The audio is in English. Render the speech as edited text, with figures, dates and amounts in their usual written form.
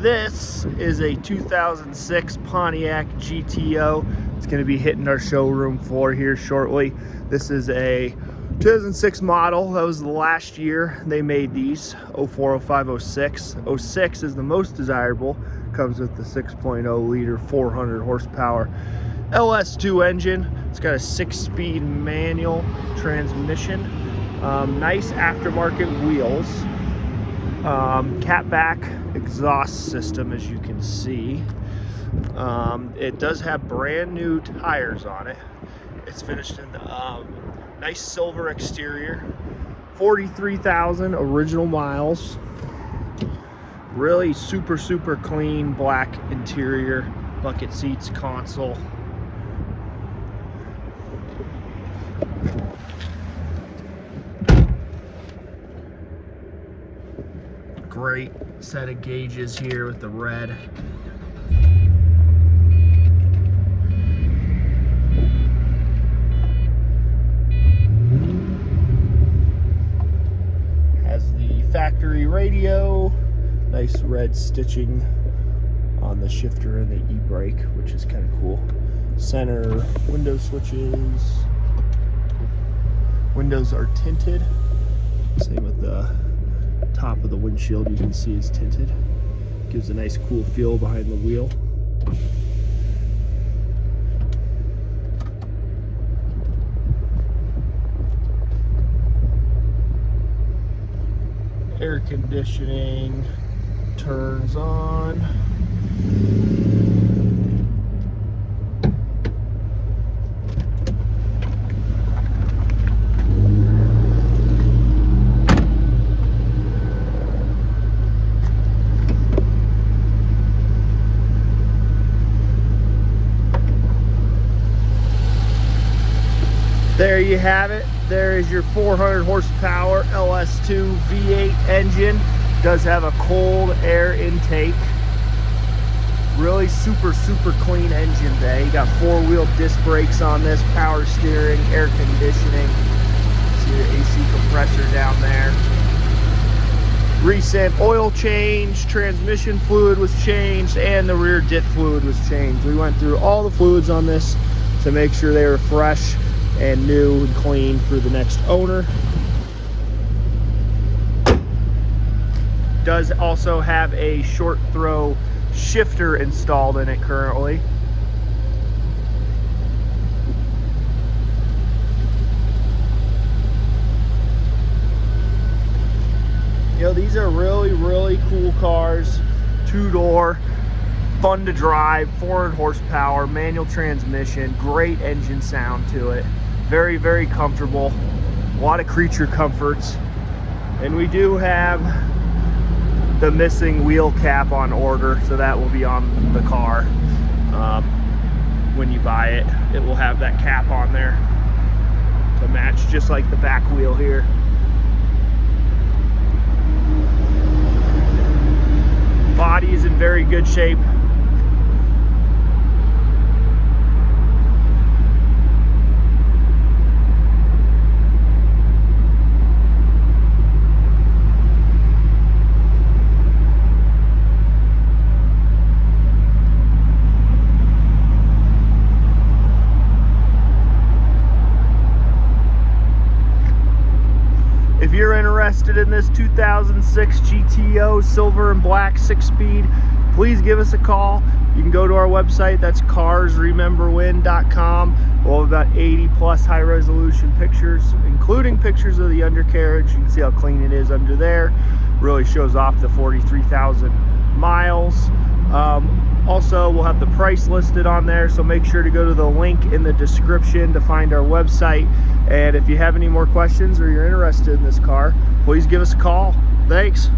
This is a 2006 Pontiac GTO. It's going to be hitting our showroom floor here shortly. This is a 2006 model. That was the last year they made these, 04, 05, 06. 06 is the most desirable. Comes with the 6.0 liter, 400 horsepower LS2 engine. It's got a 6-speed manual transmission. Nice aftermarket wheels. Catback exhaust system, as you can see. It does have brand new tires on it. It's finished in nice silver exterior. 43,000 original miles. Really super clean black interior, bucket seats, console. Great set of gauges here with the red. Has the factory radio, nice red stitching on the shifter and the e-brake, which is kind of cool. Center window switches. Windows are tinted. Same with the top of the windshield, you can see is tinted. Gives a nice cool feel behind the wheel. Air conditioning turns on. There you have it. There is your 400 horsepower LS2 V8 engine. Does have a cold air intake. Really super clean engine bay. You got 4-wheel disc brakes on this, power steering, air conditioning. See the AC compressor down there. Recent oil change, transmission fluid was changed, and the rear diff fluid was changed. We went through all the fluids on this to make sure they were fresh and new and clean for the next owner. Does also have a short throw shifter installed in it currently. You know, these are really cool cars. 2-door, fun to drive, 400 horsepower, manual transmission, great engine sound to it. Very comfortable, a lot of creature comforts. And we do have the missing wheel cap on order, so that will be on the car. When you buy it, it will have that cap on there to match, just like the back wheel here. Body is in very good shape. If you're interested in this 2006 GTO silver and black 6-speed, please give us a call. You can go to our website, that's carsrememberwhen.com. We'll have about 80 plus high resolution pictures, including pictures of the undercarriage. You can see how clean it is under there. Really shows off the 43,000 miles. Also, we'll have the price listed on there, so make sure to go to the link in the description to find our website. And if you have any more questions or you're interested in this car, please give us a call. Thanks.